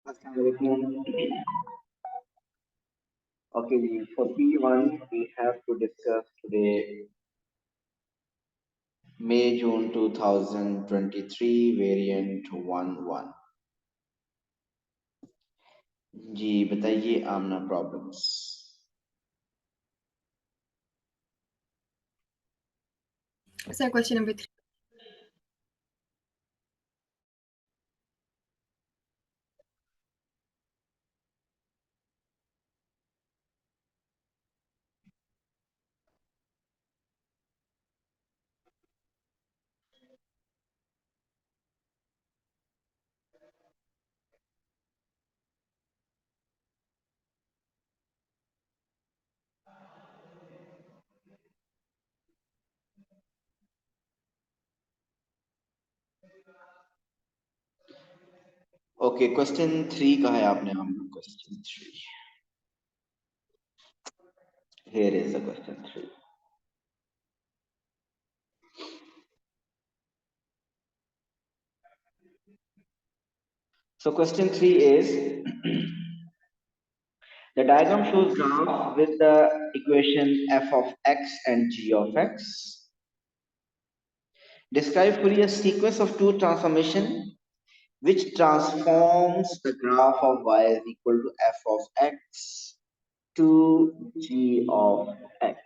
Assalamualaikum. Okay, for P1, we have to discuss today May June 2023 variant 1 1. जी बताइए Amna problems. Sir, question number 3. Okay, question 3 का है आपने Amna. Question 3. Here is the question 3. So question 3 is the diagram shows graph with the equation f of x and g of x. Describe Fourier sequence of two transformation which transforms the graph of y is equal to f of x to g of x.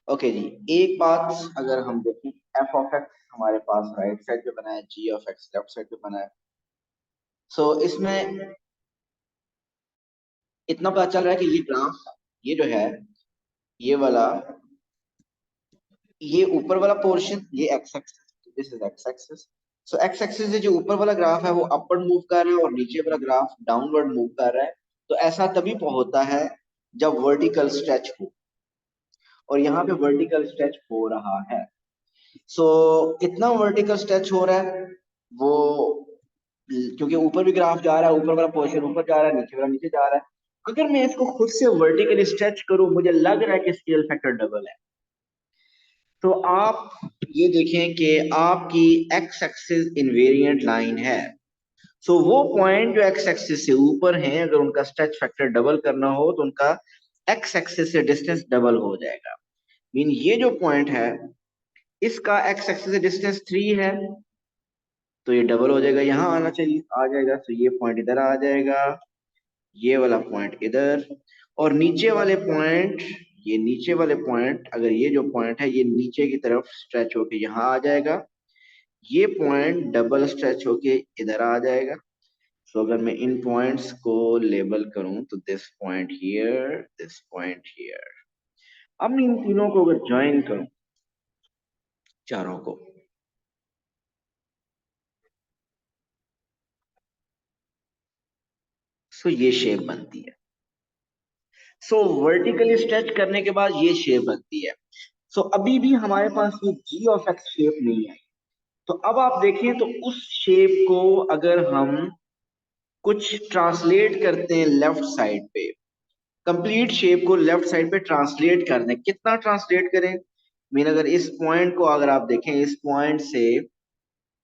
Okay जी, एक बात अगर हम देखें, f of x हमारे पास right side पे बना है, g of x left side पे बना है. सो इसमें इतना पता चल रहा है कि ये ग्राफ, ये जो है, ये वाला, ये ऊपर वाला पोर्शन, ये x axis, this is x axis. So x axis से जो ऊपर वाला ग्राफ है वो अपवर्ड मूव कर रहा है और नीचे वाला ग्राफ डाउनवर्ड मूव कर रहा है. तो ऐसा तभी होता है जब वर्टिकल स्ट्रेच हो, और यहाँ पे वर्टिकल स्ट्रेच हो रहा है. सो कितना वर्टिकल स्ट्रेच हो रहा है वो, क्योंकि ऊपर भी ग्राफ जा रहा है, ऊपर वाला पोर्शन ऊपर जा रहा है, नीचे वाला नीचे जा रहा है. अगर मैं इसको खुद से वर्टिकली स्ट्रेच करूं, मुझे लग रहा है कि स्केल फैक्टर डबल है. तो आप ये देखें कि आपकी एक्स एक्सिस इनवेरिएंट लाइन है. सो वो पॉइंट जो एक्स एक्सिस से ऊपर हैं, अगर उनका स्ट्रेच फैक्टर डबल करना हो तो उनका एक्स एक्सिस से डिस्टेंस डबल हो जाएगा. मीन ये जो पॉइंट है, इसका एक्स एक्सिस से डिस्टेंस 3 है, तो ये डबल हो जाएगा, यहाँ आना चाहिए, आ जाएगा. तो ये पॉइंट इधर आ जाएगा, ये वाला पॉइंट इधर, और नीचे वाले पॉइंट, ये नीचे वाले पॉइंट, अगर ये जो पॉइंट है ये नीचे की तरफ स्ट्रेच होके यहाँ आ जाएगा, ये पॉइंट डबल स्ट्रेच होके इधर आ जाएगा. सो अगर मैं इन पॉइंट्स को लेबल करूं तो this point here, this point here. अब मैं इन तीनों को अगर ज्वाइन करूं, चारों को, सो ये शेप बनती है. सो वर्टिकली स्ट्रेच करने के बाद ये शेप बनती है. सो अभी भी हमारे पास ये जी ऑफ एक्स शेप नहीं है. तो अब आप देखें तो उस शेप को अगर हम कुछ ट्रांसलेट करते हैं लेफ्ट साइड पे, कंप्लीट शेप को लेफ्ट साइड पे ट्रांसलेट कर दें, कितना ट्रांसलेट करें? मीन अगर इस पॉइंट को अगर आप देखें, इस पॉइंट से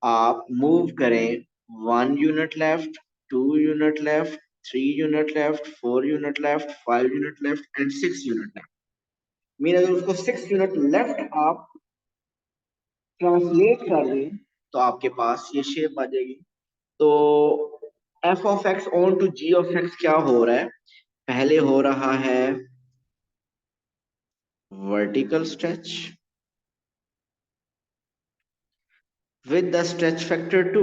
आप मूव करें 1 unit left, 2 unit left, 3 unit left, 4 unit left, 5 unit left and 6 unit left. Mean अगर उसको 6 यूनिट लेफ्ट आप ट्रांसलेट कर दें तो आपके पास ये शेप आ जाएगी. तो F of X on to G of X क्या हो रहा है? पहले हो रहा है vertical stretch with the stretch factor 2,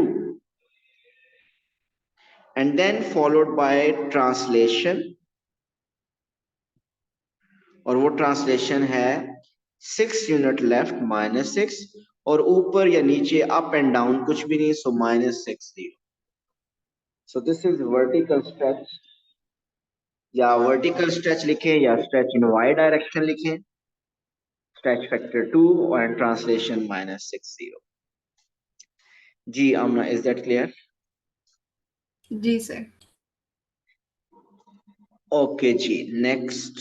and then followed by translation, और वो ट्रांसलेशन है 6 यूनिट लेफ्ट -6, और ऊपर या नीचे अप एंड डाउन कुछ भी नहीं, so -6 0. So this is vertical stretch, या वर्टिकल स्ट्रेच लिखें या स्ट्रेच इन वाई डायरेक्शन लिखें, स्ट्रेच फैक्टर 2 और ट्रांसलेशन -6 0. जी आमना, इज दैट क्लियर? जी sir. ओके जी, नेक्स्ट.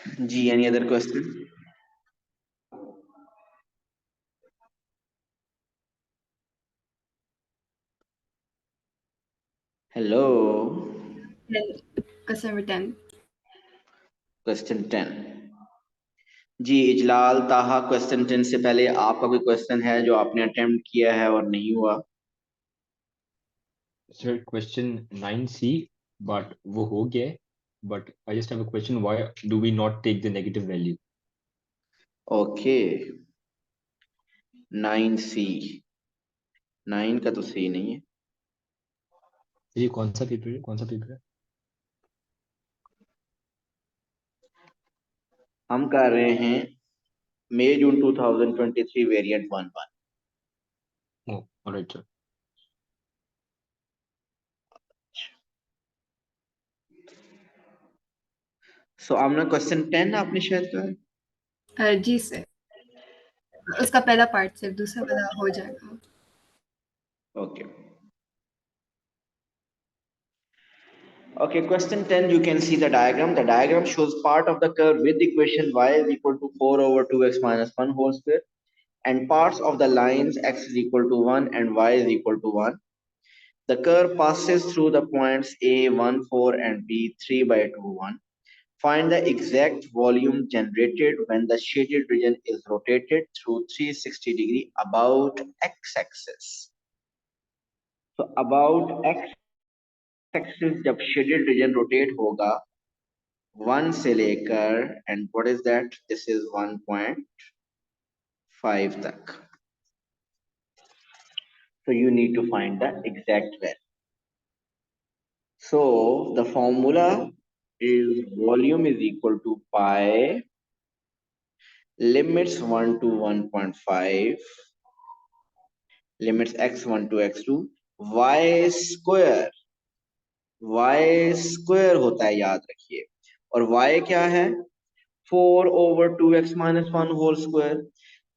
जी, any other question? Hello. Question number 10. Question 10. जी इजलाल ताहा, क्वेश्चन 10 से पहले आपका कोई क्वेश्चन है जो आपने अटेम्प्ट किया है और नहीं हुआ? सर क्वेश्चन 9C बट वो हो गया है, but I just have a question, why do we not take the negative value? Okay, 9C, 9 का तो सही नहीं है। ये कौन सा पेपर है, कौन सा पेपर है? हम कर रहे हैं मई जून 2023 वेरिएंट 1-1। ओह ऑलराइट सर। सो आमना क्वेश्चन 10 आपने शायद कहा है। जी सर, उसका पहला पार्ट सिर्फ, दूसरा वाला हो जाएगा। Okay. Okay, question 10, you can see the diagram. The diagram shows part of the curve with the equation y is equal to 4 over 2x minus 1 whole square and parts of the lines x is equal to 1 and y is equal to 1. The curve passes through the points A 1, 4 and B 3 by 2, 1. Find the exact volume generated when the shaded region is rotated through 360 degree about x-axis. So about x-axis जब shaded region rotate होगा 1 से लेकर and what is that? This is 1.5 तक. So you need to find the exact value. So the formula is volume is equal to pi limits 1 to 1.5 limits x1 to x2 y square होता है, याद रखिए। और y क्या है? 4 over 2x minus 1 whole square.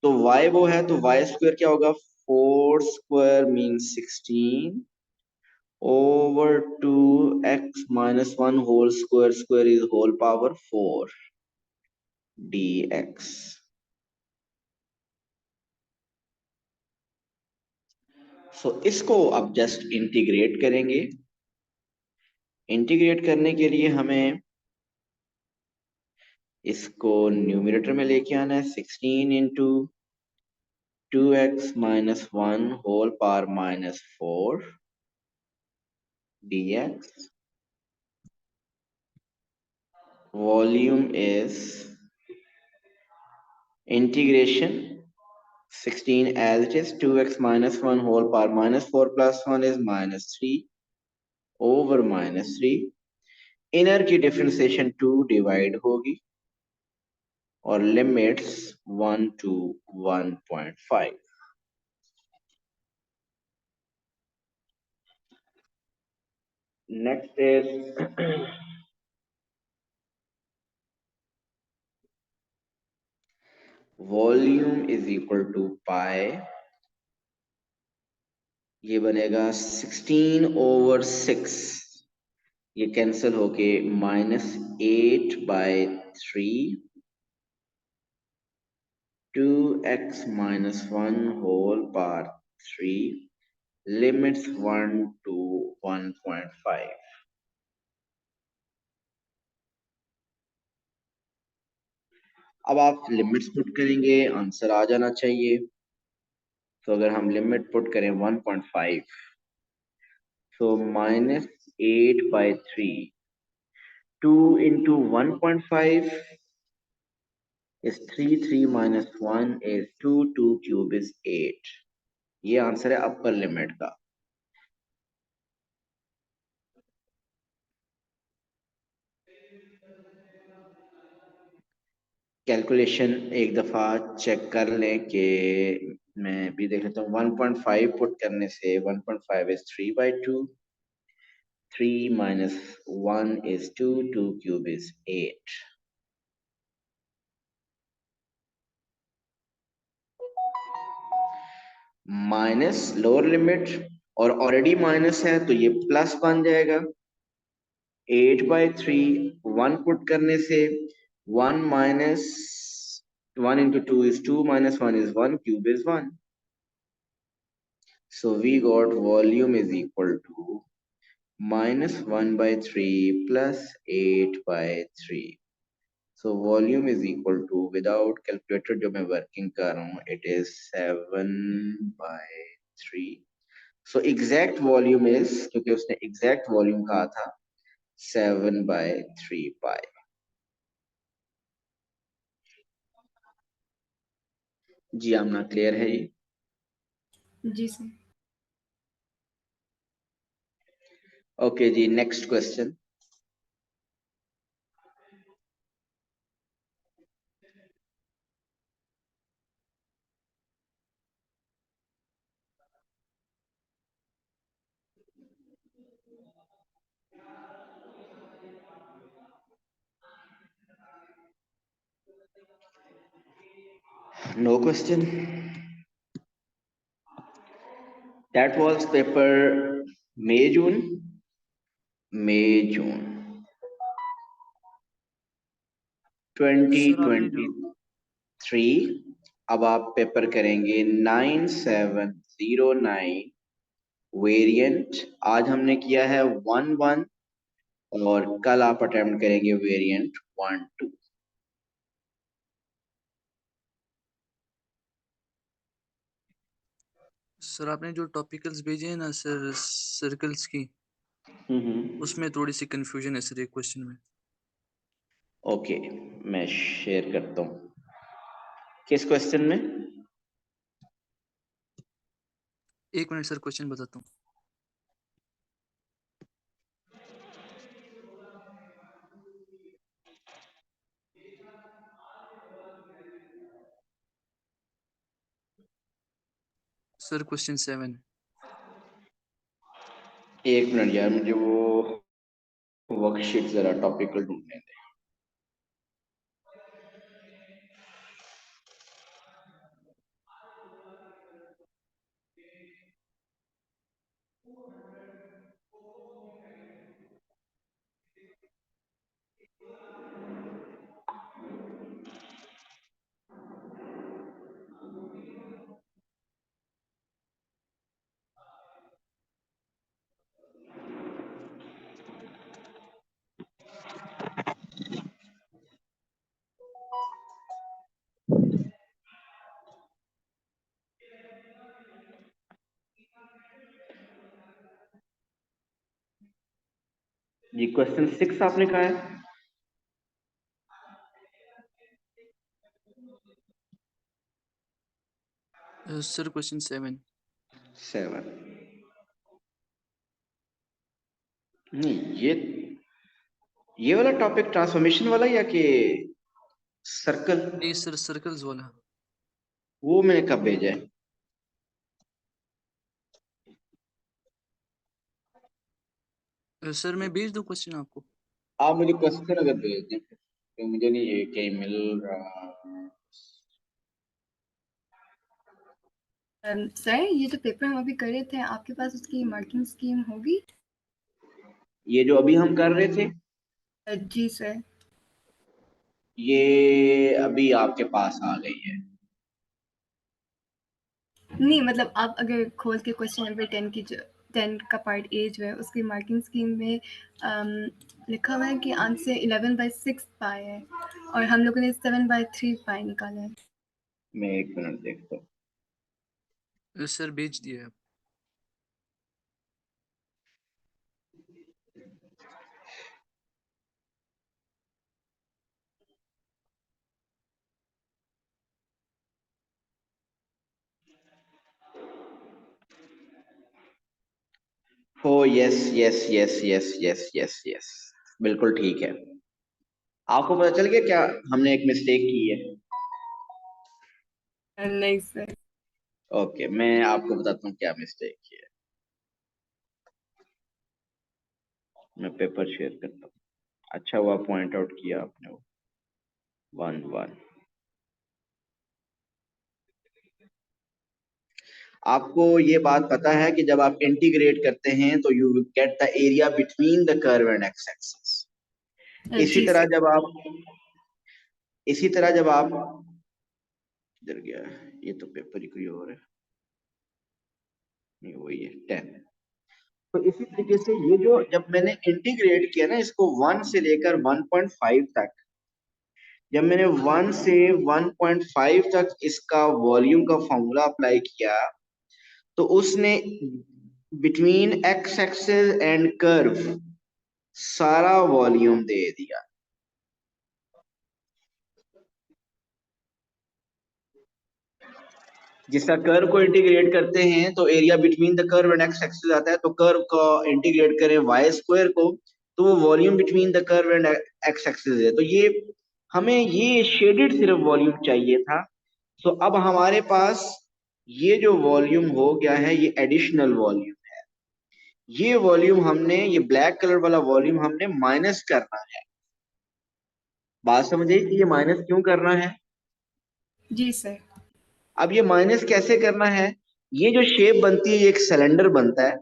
तो y वो है तो y square क्या होगा? 4 square means 16 over 2x minus 1 whole square, square is whole power 4 dx. So इसको अब जस्ट इंटीग्रेट करेंगे। इंटीग्रेट करने के लिए हमें इसको न्यूमरेटर में लेके आना है। 16 into 2x minus 1 whole power minus 4 dx. Volume is integration 16 as it is 2x minus 1 whole power minus 4 plus 1 is minus 3 over minus 3. Inner की डिफरेंशिएशन 2 डिवाइड होगी और limits 1 to 1.5. Next is volume is equal to pi, ये बनेगा 16 over 6, ये cancel होके -8 by 3 2x minus 1 whole power 3 limits 1 to 1.5. अब आप limits put करेंगे, आंसर आ जाना चाहिए। तो अगर हम लिमिट पुट करें 1.5, so -8 by 3, 2 into 1.5 is 3, 3 minus 1 is 2, 2 cube is 8. ये आंसर है अपर लिमिट का। कैलकुलेशन एक दफा चेक कर लें कि मैं भी देख लेता हूँ। 1.5 पुट करने से 1.5 is 3 by 2, 3 minus 1 is 2, 2 cube is 8. Minus lower limit और ऑलरेडी माइनस है तो ये प्लस बन जाएगा। 8 by 3 1 पुट करने से 1 minus 1 into 2 is 2, minus 1 is 1, cube is 1. So we got volume is equal to minus 1 by 3 plus 8 by 3. So volume is equal to, without calculator जो मैं working कर रहा हूँ, it is 7 by 3. So exact volume is, क्योंकि उसने exact volume कहा था, 7 by 3 pi. जी आमना क्लियर है ये? जी सर। ओके जी, next question. No question. That was paper May June 2023। अब आप पेपर करेंगे 9709 वेरिएंट। आज हमने किया है 1-1 और कल आप अटेम्प्ट करेंगे वेरिएंट 1-2। सर आपने जो टॉपिकल्स भेजे हैं ना सर सर्कल्स की, उसमें थोड़ी सी कंफ्यूजन है सर एक क्वेश्चन में। ओके, मैं शेयर करता हूँ। किस क्वेश्चन में? एक मिनट सर, क्वेश्चन बताता हूँ। Sir question 7। एक मिनट यार, मुझे वो वर्कशीट जरा टॉपिकल ढूंढने दे। ये क्वेश्चन 6 आपने कहा है? Sir question 7। 7 नहीं, ये वाला टॉपिक ट्रांसफॉर्मेशन वाला या कि सर्कल? नहीं सर, सर्कल्स वाला। वो मैंने कब भेजा है? सर मैं भेज दूं क्वेश्चन आपको? आप मुझे क्वेश्चन अगर भेज दें, तो मुझे नहीं ये कहीं मिल रहा। सर ये जो पेपर हम अभी कर रहे थे, आपके पास उसकी मार्किंग स्कीम होगी? ये जो अभी हम कर रहे थे, जी सर। ये अभी आपके पास आ गई है। नहीं मतलब आप अगर खोल के क्वेश्चन नंबर 10 की जो 10 का पार्ट ए जो है उसकी मार्किंग स्कीम में लिखा हुआ है कि आंसर 11/6 पाई है और हम लोगों ने 7/3 पाई निकाला है। मैं एक मिनट देखता हूँ। सर भेज दिया है। हो yes yes yes yes yes yes yes, बिल्कुल ठीक है। आपको पता चल गया क्या हमने एक मिस्टेक की है? नहीं सर। ओके, मैं आपको बताता हूँ क्या मिस्टेक की है। मैं पेपर शेयर करता हूँ। अच्छा हुआ पॉइंट आउट किया आपने वो 1-1। आपको ये बात पता है कि जब आप इंटीग्रेट करते हैं तो you get the area between the curve and x axis. इसी जी तरह सर। इसी तरह जब आप, इधर गया, ये तो पेपर ही कोई और है, नहीं वही है 10। तो इसी तरीके से ये जो जब मैंने इंटीग्रेट किया ना इसको 1 से लेकर 1.5 तक, जब मैंने 1 से 1.5 तक इसका वॉल्यूम का फॉर्मूला अप्लाई किया, तो उसने between x axis and curve सारा वॉल्यूम दे दिया। जिसका कर्व को इंटीग्रेट करते हैं तो area between the curve and x axis आता है, तो कर्व को इंटीग्रेट करें वाई स्क्वायर को, तो वो volume between the curve and x axis है। तो ये हमें ये शेडेड सिर्फ वॉल्यूम चाहिए था। तो अब हमारे पास ये जो वॉल्यूम हो गया है ये एडिशनल वॉल्यूम है। ये वॉल्यूम हमने, ये ब्लैक कलर वाला वॉल्यूम हमने माइनस करना है। बात समझिए कि ये माइनस क्यों करना है। जी सर। अब ये माइनस कैसे करना है, ये जो शेप बनती है ये एक सिलेंडर बनता है,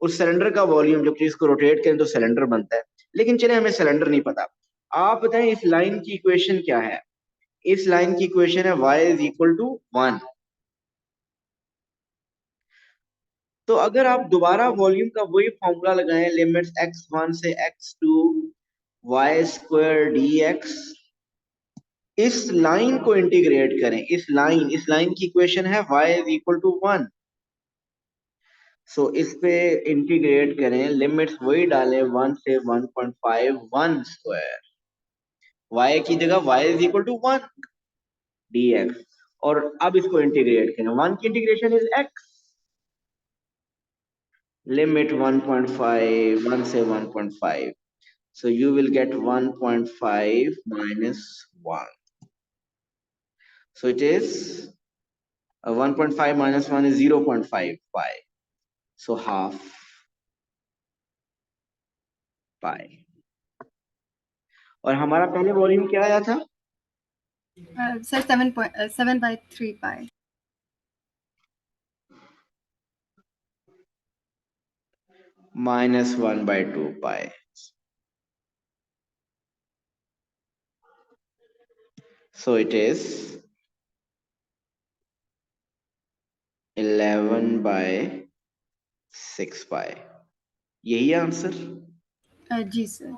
उस सिलेंडर का वॉल्यूम जब इसको रोटेट करें तो सिलेंडर बनता है। लेकिन चले हमें सिलेंडर नहीं पता, आप बताएं इस लाइन की इक्वेशन क्या है। इस लाइन की इक्वेशन है y इज इक्वल टू 1। तो अगर आप दोबारा वॉल्यूम का वही फॉर्मूला लगाएं, लिमिट्स x1 से x2 y स्क्वायर dx, इस लाइन को इंटीग्रेट करें, इस लाइन की इक्वेशन है y इज इक्वल टू 1। सो इस पे इंटीग्रेट करें, लिमिट्स वही डालें 1 से 1.5 1 स्क्वायर, y की जगह y is equal to 1 dx, और अब इसको इंटीग्रेट करें, 1 की इंटीग्रेशन इज x, लिमिट 1.5 1 से 1.5, so you will get 1.5 minus 1, so it is 1.5 minus 1 is 0.5 pi, so half pi। और हमारा पहले वॉल्यूम क्या आया था sir 7/3 pi. -1/2 pi, so it is 11/6 pi। यही आंसर। जी सर।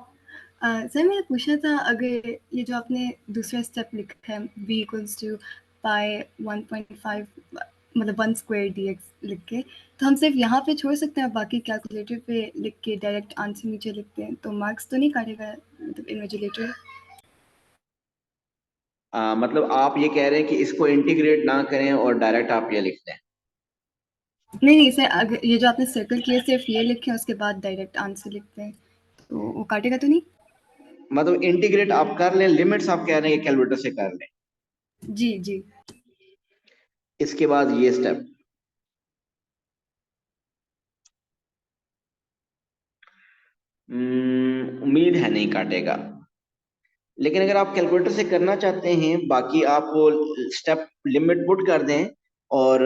सर मैंने पूछना था, अगर ये जो आपने दूसरा स्टेप लिखा है v इक्वल्स टू पाई 1.5 मतलब 1 स्क्वायर dx लिख के, तो हम सिर्फ यहाँ पे छोड़ सकते हैं, बाकी कैलकुलेटर पे लिख के डायरेक्ट आंसर नीचे लिखते हैं, तो मार्क्स तो नहीं काटेगा मतलब इन्विजिलेटर? मतलब आप ये कह रहे हैं कि इसको इंटीग्रेट ना करें और डायरेक्ट आप ये लिख दें। नहीं सर, अगर ये जो आपने सर्कल किया सिर्फ ये लिखें उसके बाद डायरेक्ट आंसर लिखते हैं, तो वो काटेगा तो नहीं? मतलब इंटीग्रेट आप कर लें, लिमिट्स आप कह रहे हैं कि कैलकुलेटर से कर लें, जी जी। इसके बाद ये स्टेप, उम्मीद है नहीं काटेगा। लेकिन अगर आप कैलकुलेटर से करना चाहते हैं, बाकी आप वो स्टेप लिमिट पुट कर दें और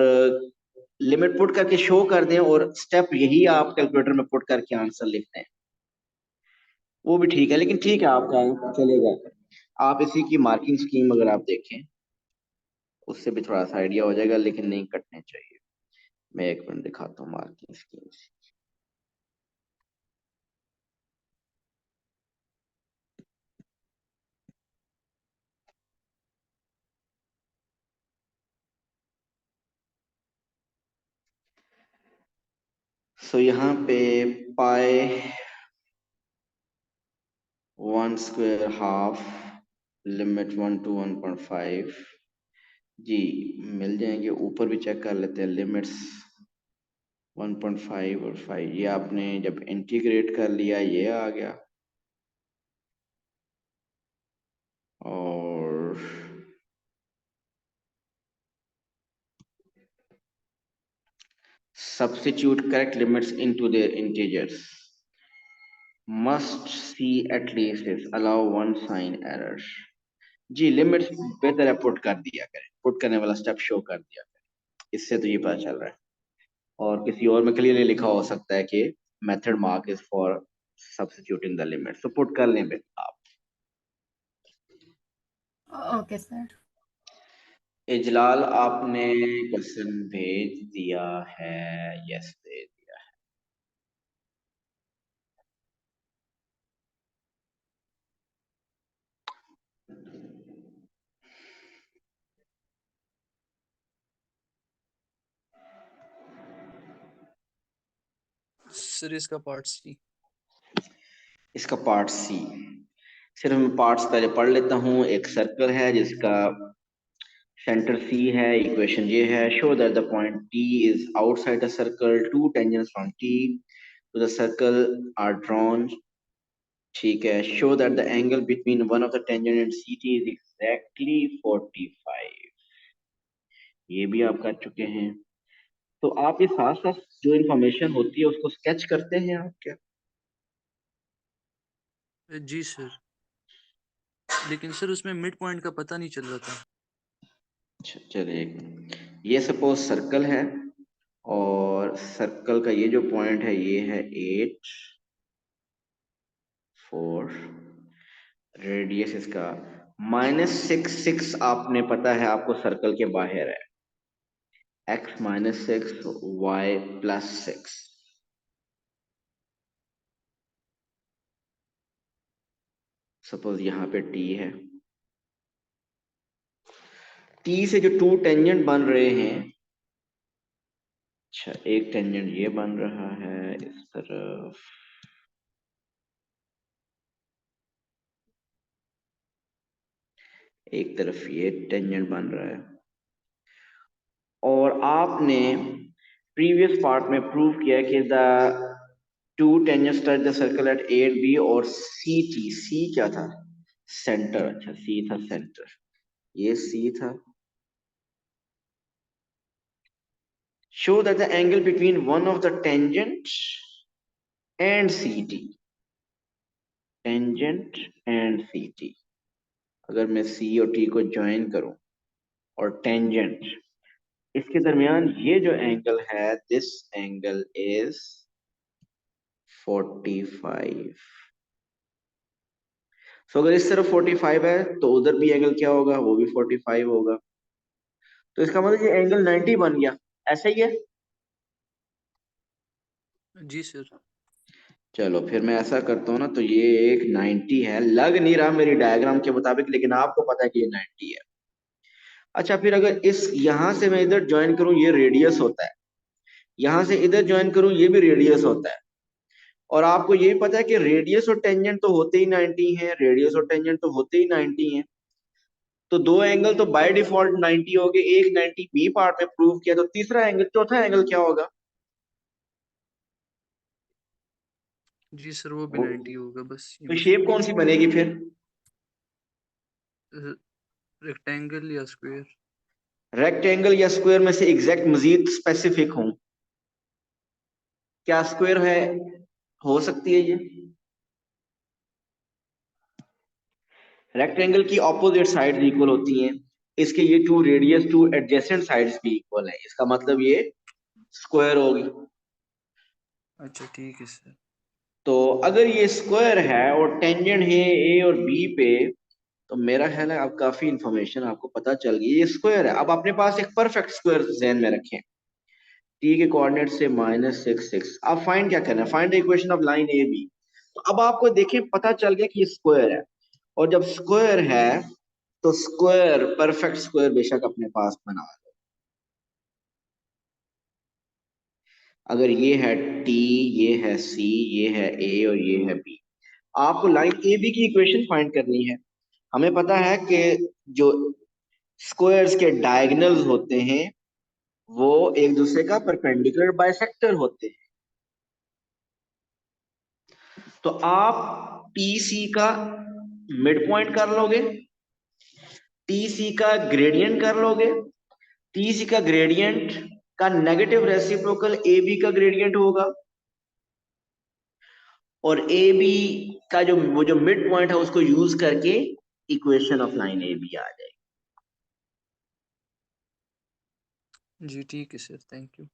लिमिट पुट करके शो कर दें और स्टेप यही आप कैलकुलेटर में पुट करके आंसर लिख दें, वो भी ठीक है। लेकिन ठीक है, आपका चलेगा। आप इसी की मार्किंग स्कीम अगर आप देखें उससे भी थोड़ा सा आइडिया हो जाएगा, लेकिन नहीं कटने चाहिए। मैं एक मिनट दिखाता हूँ मार्किंग स्कीम। सो यहाँ पे पाई 1 स्क्वायर हाफ लिमिट 1 to 1.5 जी मिल जाएंगे। ऊपर भी चेक कर लेते हैं, लिमिट्स 1.5 और 5, ये आपने जब इंटीग्रेट कर लिया ये आ गया, और substitute correct limits into their integers, must see at least is allow one sign error। Ji limits बेहतर है पुट कर दिया करें, पुट करने वाला स्टेप शो कर दिया करें, इससे तो ये पता चल रहा है। और किसी और में क्लियरली लिखा हो सकता है कि method mark is for substituting the limit, तो पुट कर लें आप। Okay sir. इजलाल आपने क्वेश्चन भेज दिया है? यस, भेज दिया है। सर इसका पार्ट सी। इसका पार्ट सी। सिर्फ मैं पार्ट्स पहले पढ़ लेता हूँ। एक सर्कल है जिसका सेंटर सी है। इक्वेशन ये है, show that the point T is outside the circle, two tangents from T to the circle are drawn. ठीक है। Show that the angle between one of the tangent and C T is exactly 45। ये भी आप कर चुके हैं। तो आप ये साथ साथ जो इंफॉर्मेशन होती है उसको स्केच करते हैं आप क्या? जी सर, लेकिन सर उसमें मिड पॉइंट का पता नहीं चल रहा था। चलिए, ये सपोज सर्कल है और सर्कल का ये जो पॉइंट है ये है 8, 4, रेडियस इसका -6 आपने पता है आपको सर्कल के बाहर है। x -6 y +6। सपोज यहाँ पे t है। t से जो 2 टेंजेंट बन रहे हैं, अच्छा एक टेंजेंट ये बन रहा है इस तरफ, एक तरफ ये टेंजेंट बन रहा है। और आपने प्रीवियस पार्ट में प्रूव किया कि the two tangents touch the circle at A and B, और सी टी, सी क्या था? सेंटर। अच्छा, सी था सेंटर, ये सी था। Show that the angle between one of the tangent and C T, tangent and C T. अगर मैं सी और टी को ज्वाइन करूं और टेंजेंट, इसके दरमियान ये जो एंगल है, दिस एंगल इज 45। सो अगर इस तरफ 45 है तो उधर भी एंगल क्या होगा? वो भी 45 होगा। तो इसका मतलब ये एंगल 90 बन गया। ऐसा ही है। जी सर। चलो फिर मैं ऐसा करता हूँ ना, तो ये एक 90 है, लग नहीं रहा मेरी डायग्राम के मुताबिक, लेकिन आपको पता है कि ये 90 है। अच्छा, फिर अगर इस यहां से मैं इधर ज्वाइन करूं, ये रेडियस होता है। यहां से इधर ज्वाइन करूं, ये भी रेडियस होता है। और आपको ये भी पता है कि रेडियस और टेंजेंट तो होते ही 90 हैं, रेडियस और टेंजेंट तो होते ही 90 हैं। तो दो एंगल तो बाय डिफॉल्ट 90 हो गए। एक 90 बी पार्ट में प्रूव किया, तो तीसरा एंगल, चौथा एंगल क्या होगा? जी सर, वो भी 90 होगा, बस ये तो मसला। शेप कौन सी बनेगी फिर? रेक्टेंगल या स्क्वायर? रेक्टेंगल या स्क्वायर में से एग्जैक्ट मजीद स्पेसिफिक हूं, क्या स्क्वायर है? हो सकती है ये। रेक्टेंगल की ऑपोजिट साइड्स इक्वल होती हैं। इसके ये two radius two adjacent sides भी इक्वल है, इसका मतलब ये स्क्वायर होगी। अच्छा ठीक है सर। तो अगर ये स्क्वायर है और टेंजेंट है ए और बी पे, तो मेरा ख्याल है अब काफी इंफॉर्मेशन आपको पता चल गई। ये स्क्वायर है। अब अपने पास एक परफेक्ट स्क्वायर ज़हन में रखें। टी के कोऑर्डिनेट से -6 अब फाइंड क्या करना है? Find the equation of line A B. तो अब आपको देखें, पता चल गया कि ये स्क्वायर है। और जब स्क्वायर है तो स्क्वायर, परफेक्ट स्क्वायर बेशक अपने पास बना लो। अगर ये है टी, ये है सी, ये है ए और ये है बी, आपको लाइन ए बी की इक्वेशन फाइंड करनी है। हमें पता है कि जो स्क्वायर्स के डायगोनल्स होते हैं वो एक दूसरे का परपेंडिकुलर बाइसेक्टर होते हैं। तो आप टी सी का मिड पॉइंट कर लोगे, टी सी का ग्रेडियंट कर लोगे, टी सी का ग्रेडियंट का नेगेटिव रेसिप्रोकल ए बी का ग्रेडियंट होगा, और ए बी का जो वो जो मिड पॉइंट है उसको यूज करके equation of line A B आ जाएगी। जी ठीक है सर, थैंक यू।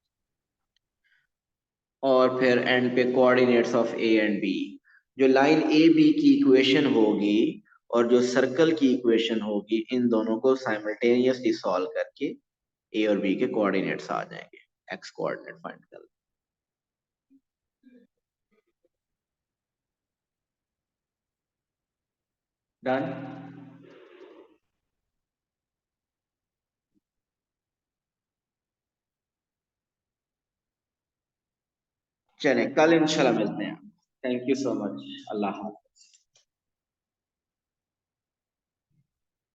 और फिर एंड पे coordinates of A and B, जो लाइन ए बी की इक्वेशन होगी और जो सर्कल की इक्वेशन होगी इन दोनों को साइमल्टेनियसली सॉल्व करके ए और बी के कोऑर्डिनेट्स आ जाएंगे, एक्स कोऑर्डिनेट फाइंड कर। डन। चलें, कल इंशाल्लाह मिलते हैं। Thank you so much. अल्लाह हाफ़िज़।